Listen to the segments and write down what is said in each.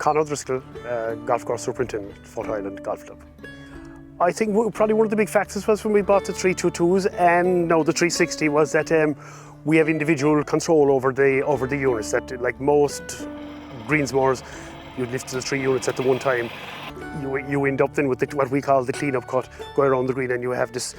Conor Driscoll, golf course superintendent, Fota Island Golf Club. I think probably one of the big factors was when we bought the 322s and now the 360 was that we have individual control over the units. That, like most greensmoors, you lift the 3 units at the one time. You end up then with what we call the clean-up cut, go around the green, and you have this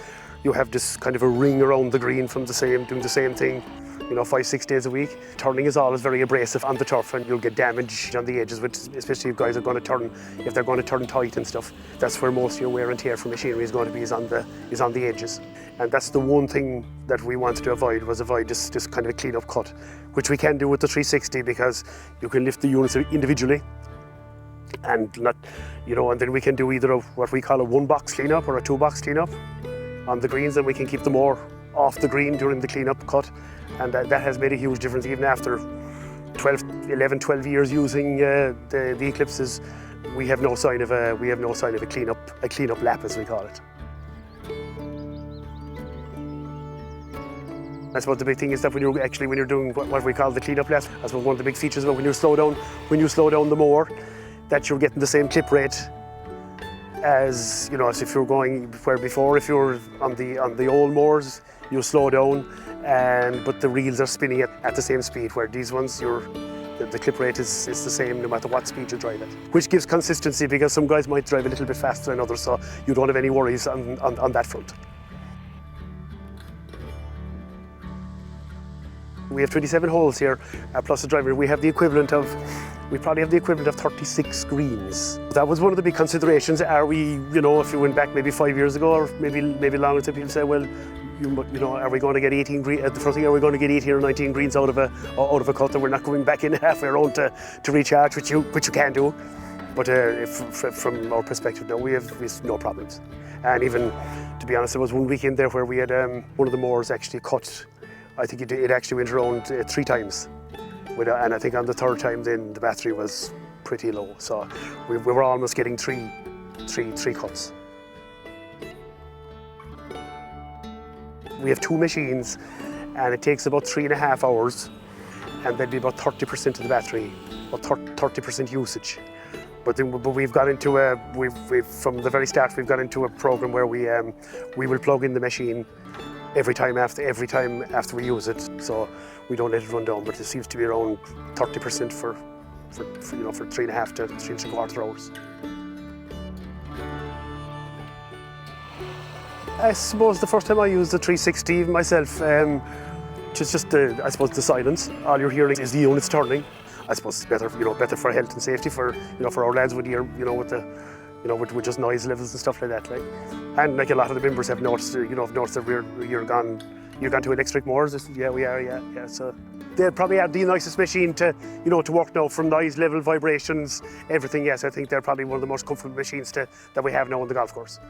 kind of a ring around the green from doing the same thing, 5-6 days a week. Turning is always very abrasive on the turf, and you'll get damage on the edges, especially if guys are going to turn, if they're going to turn tight and stuff. That's where most of your wear and tear for machinery is going to be, is on the edges. And that's the one thing that we wanted to avoid this kind of a clean-up cut, which we can do with the 360 because you can lift the units individually. And and then we can do either what we call a 1-box cleanup or a 2-box cleanup on the greens, and we can keep them more off the green during the cleanup cut, and that has made a huge difference even after 12 years using the Eclipses. We have no sign of a cleanup lap, as we call it. I suppose the big thing is that when you're doing what we call the cleanup lap, I suppose one of the big features about when you slow down the mower, that you're getting the same clip rate as as if you're going where before. If you're on the old mowers, you slow down, but the reels are spinning at the same speed. Where these ones, the clip rate is the same no matter what speed you drive at, which gives consistency because some guys might drive a little bit faster than others, so you don't have any worries on that front. We have 27 holes here, plus a driver. We probably have the equivalent of 36 greens. That was one of the big considerations. Are we, if you went back maybe 5 years ago, or maybe longer, to people say, well, are we going to get 18 greens? The first thing, are we going to get 18 or 19 greens out of a cut that we're not going back in halfway around to recharge, which you can do. But from our perspective, no, we have no problems. And even, to be honest, there was one weekend there where we had one of the mowers actually cut. I think it actually went around 3 times. And I think on the 3rd time then the battery was pretty low. So we were almost getting three cuts. We have 2 machines and it takes about 3.5 hours, and there'd be about 30% of the battery, about 30% usage. But we've got into from the very start, we've got into a program where we will plug in the machine every time after we use it, so we don't let it run down. But it seems to be around 30% for 3.5 to 3.75 hours. I suppose the first time I used the 360 myself, just I suppose the silence. All you're hearing is the units turning. I suppose it's better for health and safety for our lads with with just noise levels and stuff like that. And a lot of the members have noticed, that you're gone to electric mowers. Yeah, we are. Yeah. So they probably are the nicest machine to work now, from noise level, vibrations, everything. Yes, I think they're probably one of the most comfortable machines that we have now on the golf course.